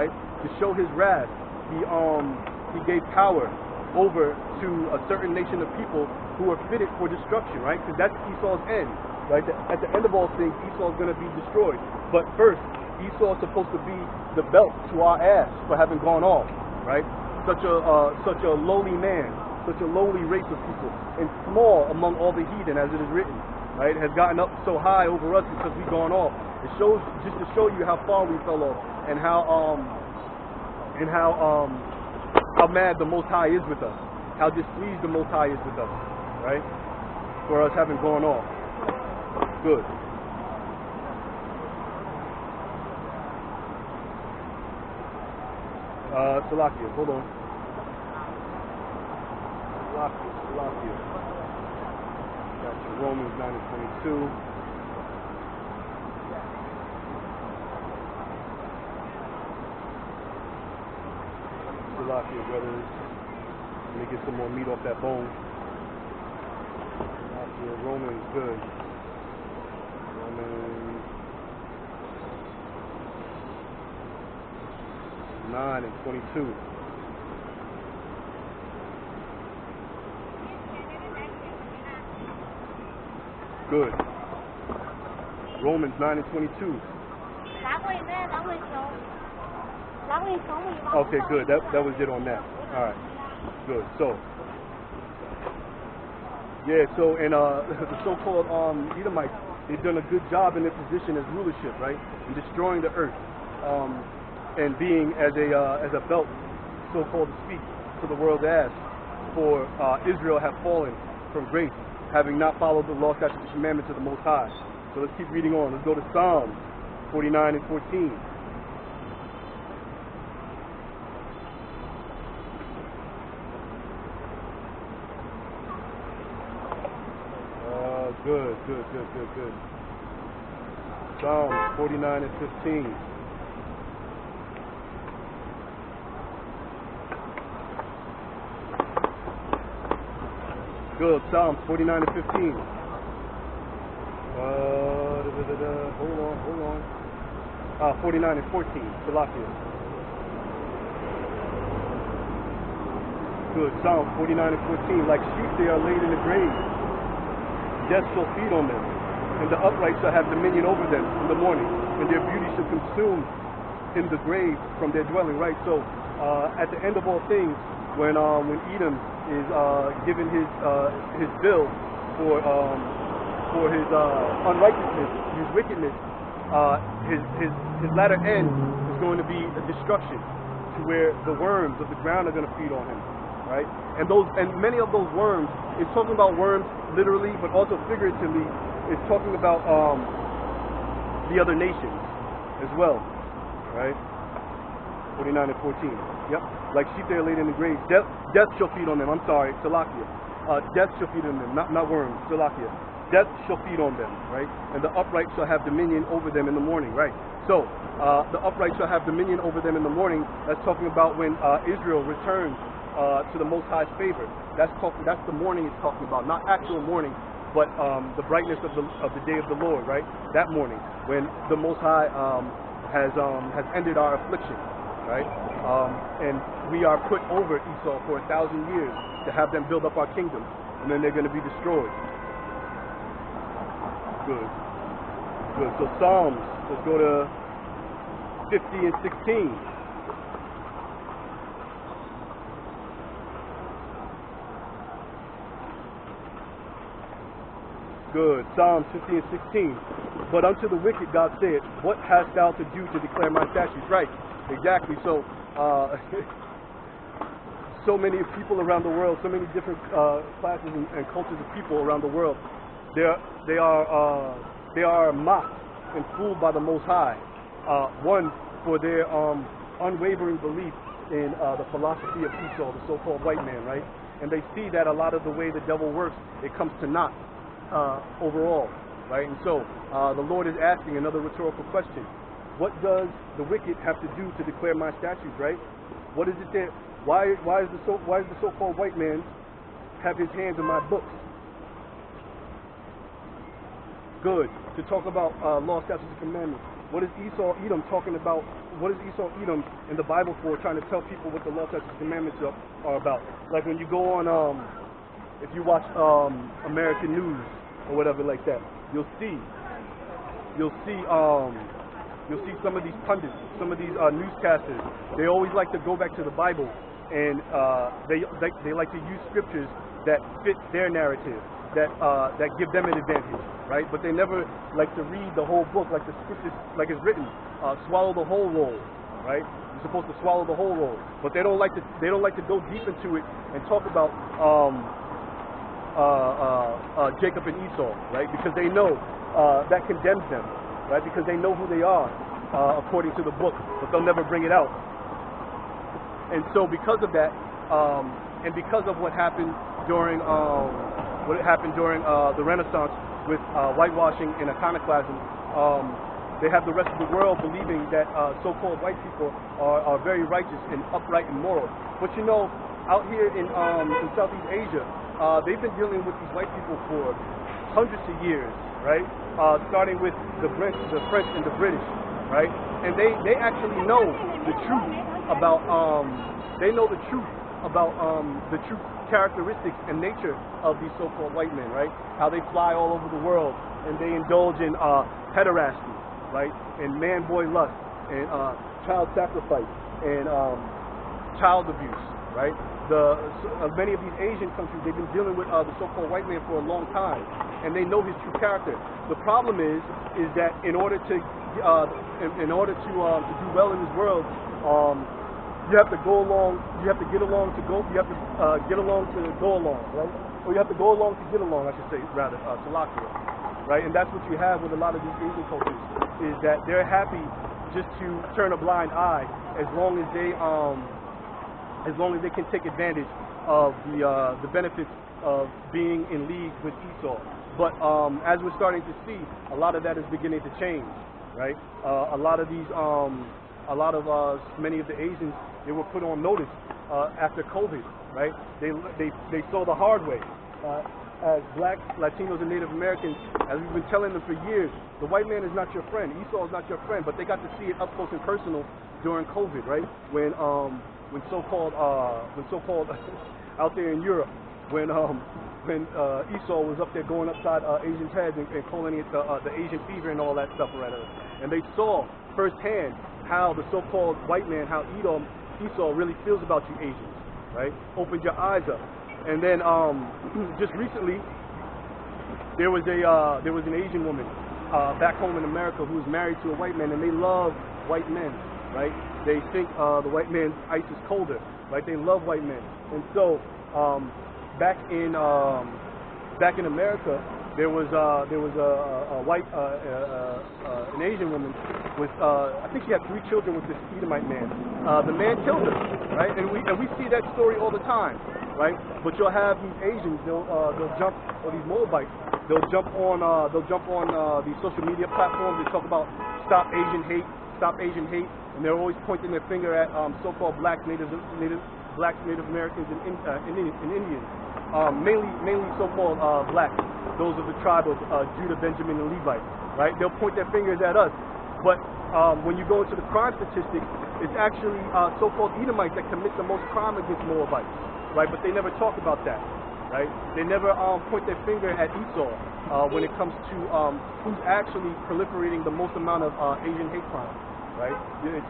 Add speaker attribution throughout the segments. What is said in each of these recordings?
Speaker 1: right? To show his wrath, he gave power over to a certain nation of people who are fitted for destruction, right? Because that's Esau's end, right? At the end of all things, Esau is going to be destroyed. But first, Esau is supposed to be the belt to our ass for having gone off, right? Such a lowly man, such a lowly race of people, and small among all the heathen, as it is written, right? Has gotten up so high over us because we've gone off. It shows, just to show you how far we fell off, and how mad the Most High is with us, how displeased the Most High is with us, right? For us having gone off. Good. Salakia, hold on. Salakia. Got your Romans 9:22. Salakia, brothers. Let me get some more meat off that bone. Salakia, Romans, good. Romans 9:22. Good. Romans 9:22. Okay, good. That was it on that. All right. Good. So, yeah. So, and the so-called Edomites, they've done a good job in their position as rulership, right, in destroying the earth, and being as a belt, so-called, to speak to the world's ass. For Israel have fallen from grace, having not followed the law, statutes, and commandments of the Most High. So let's keep reading on. Let's go to Psalms 49:14. Good. Psalms 49:15. Good. Psalms 49:15. Hold on. 49:14. Salakia. Good. Psalms 49:14. Like sheep they are laid in the grave. Death shall feed on them, and the upright shall have dominion over them in the morning, and their beauty shall consume in the grave from their dwelling. Right. So, at the end of all things, when Edom is given his bill for his unrighteousness, his wickedness, his latter end is going to be a destruction, to where the worms of the ground are going to feed on him. Right? And many of those worms, it's talking about worms literally, but also figuratively, it's talking about the other nations as well. Right? 49:14. Yep. Like sheep they are laid in the grave. Death shall feed on them. I'm sorry, Salakia. Death shall feed on them, not worms, Salakia. Death shall feed on them, right? And the upright shall have dominion over them in the morning, right? So, the upright shall have dominion over them in the morning. That's talking about when Israel returns to the Most High's favor. That's the morning it's talking about, not actual morning, but the brightness of the day of the Lord, right? That morning when the Most High has ended our affliction, right? And we are put over Esau for 1,000 years to have them build up our kingdom, and then they're going to be destroyed. Good. So Psalms, let's go to 50 and 16. Good. Psalms 50 and 16. But unto the wicked God said, what hast thou to do to declare my statutes? Right. Exactly. So, so many people around the world, so many different classes and cultures of people around the world, they are mocked and fooled by the Most High. One, for their unwavering belief in the philosophy of Esau, the so-called white man, right? And they see that a lot of the way the devil works, it comes to naught overall, right? And so the Lord is asking another rhetorical question: what does the wicked have to do to declare my statutes, right? What is it that? Why is the so-called white man have his hands in my books? Good. To talk about law, statutes, and commandments. What is Esau Edom talking about? What is Esau Edom in the Bible for? Trying to tell people what the law, statutes, commandments are about. Like when you go on, if you watch American news or whatever like that, you'll see some of these pundits, some of these newscasters. They always like to go back to the Bible, and they like to use scriptures that fit their narrative, that give them an advantage, right? But they never like to read the whole book, like the scriptures, like it's written. Swallow the whole roll, right? You're supposed to swallow the whole roll, but they don't like to go deep into it and talk about Jacob and Esau, right? Because they know that condemns them, right? Because they know who they are according to the book, but they'll never bring it out. And so because of that, and because of what happened during the Renaissance with whitewashing and iconoclasm, they have the rest of the world believing that so-called white people are very righteous and upright and moral. But you know, out here in Southeast Asia, they've been dealing with these white people for hundreds of years, right? Starting with the French and the British, right? And they actually know the truth about the true characteristics and nature of these so-called white men, right? How they fly all over the world and they indulge in pederasty, right? And man-boy lust and child sacrifice and child abuse, right? Many of these Asian countries, they've been dealing with the so-called white man for a long time, and they know his true character. The problem is that in order to do well in this world, you have to go along. You have to get along to go. You have to get along to go along, right? Or you have to go along to get along, I should say, rather, Salakia, right? And that's what you have with a lot of these Asian cultures, is that they're happy just to turn a blind eye as long as they can take advantage of the benefits of being in league with Esau. But as we're starting to see, a lot of that is beginning to change, right? Many of the Asians, they were put on notice after COVID, right? They saw the hard way. As blacks, Latinos, and Native Americans, as we've been telling them for years, the white man is not your friend. Esau is not your friend. But they got to see it up close and personal during COVID, right? When so-called out there in Europe, when Esau was up there going upside Asians' heads and calling it the Asian fever and all that stuff, right? And they saw firsthand how the so-called white man, how Esau really feels about you Asians, right? Opened your eyes up. And then just recently, there was an Asian woman back home in America who was married to a white man, and they love white men, right? They think the white man's ice is colder, right? They love white men. And so back in America, there was an Asian woman with I think she had 3 children with this Edomite man. The man killed her, right? And we see that story all the time, right? But you'll have these Asians, they'll jump, or these Moabites, they'll jump on these social media platforms. They talk about stop Asian hate, and they're always pointing their finger at so-called blacks, Native Americans, and Indians. Mainly so-called blacks. Those of the tribe of Judah, Benjamin, and Levi, right? They'll point their fingers at us. But when you go into the crime statistics, it's actually so-called Edomites that commit the most crime against Moabites, right? But they never talk about that, right? They never point their finger at Esau when it comes to who's actually proliferating the most amount of Asian hate crime, right?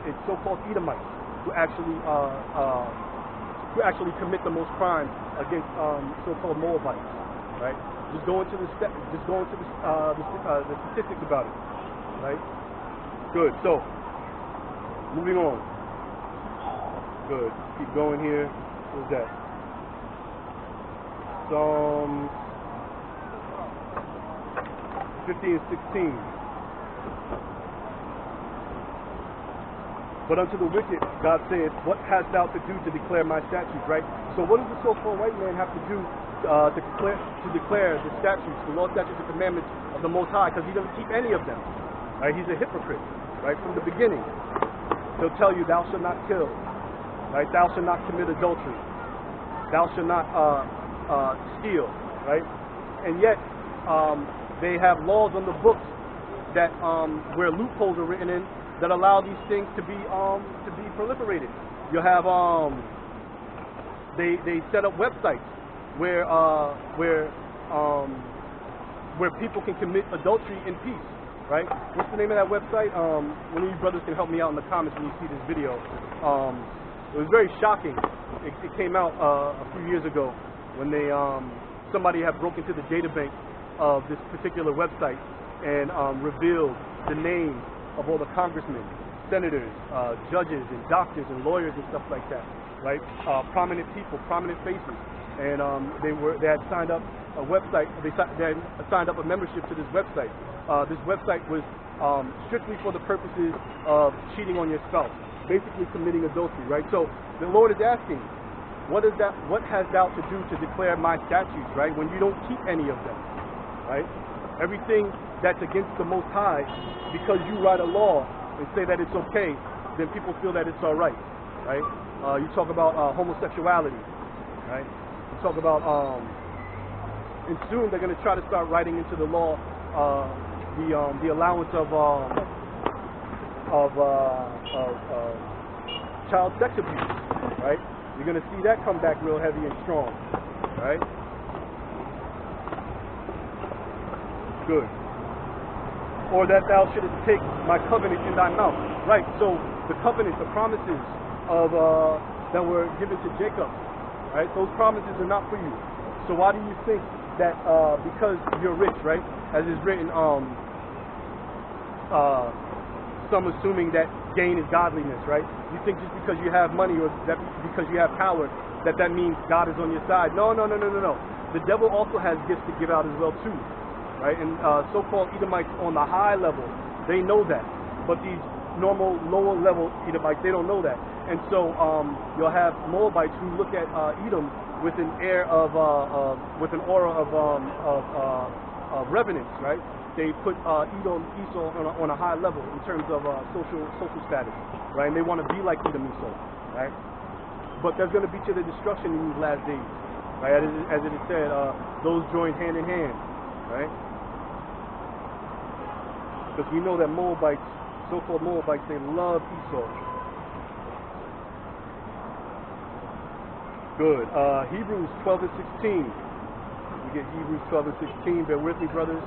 Speaker 1: It's so-called Edomites who actually commit the most crime against so-called Moabites, right? Just go into the statistics about it, right? Good. So, moving on. Good. Keep going here. What is that? Psalms 50 and 16. But unto the wicked, God saith, what hast thou to do to declare my statutes, right? So what does the so-called white man have to do to declare the statutes, the law, statutes, and commandments of the Most High? Because he doesn't keep any of them, right? He's a hypocrite, right? From the beginning, he'll tell you, thou shalt not kill, right? Thou shalt not commit adultery. Thou shalt not steal, right? And yet, they have laws on the books that where loopholes are written in that allow these things to be proliferated. You have they set up websites where people can commit adultery in peace, right? What's the name of that website? One of you brothers can help me out in the comments when you see this video. It was very shocking. It came out a few years ago when somebody had broken into the data bank of this particular website and revealed the names of all the congressmen, senators, judges, and doctors and lawyers and stuff like that, right? Prominent people, prominent faces, and they had signed up a website. They had signed up a membership to this website. This website was strictly for the purposes of cheating on your spouse, basically committing adultery, right? So the Lord is asking, what has thou to do to declare my statutes, right? When you don't keep any of them, right? Everything that's against the Most High, because you write a law and say that it's okay, then people feel that it's all right, right? You talk about homosexuality, right? You talk about, and soon they're going to try to start writing into the law the allowance of child sex abuse, right? You're going to see that come back real heavy and strong, right? Good. Or that thou shouldest take my covenant in thy mouth, right? So the covenant, the promises of that were given to Jacob, right? Those promises are not for you. So why do you think that because you're rich, right? As is written, some assuming that gain is godliness, right? You think just because you have money or that because you have power that means God is on your side. No. The devil also has gifts to give out as well too, right? And so-called Edomites on the high level, they know that, but these normal lower level Edomites, they don't know that. And so you'll have Moabites who look at Edom with an air of with an aura of reverence, right? They put Esau on a high level in terms of social status, right? And they want to be like Edom Esau, right? But there's going to be to the destruction in these last days, right? As it is said, those join hand in hand, right? Because we know that Moabites, so-called Moabites, they love Esau. Good. Hebrews 12 and 16. We get Hebrews 12 and 16. Bear with me, brothers.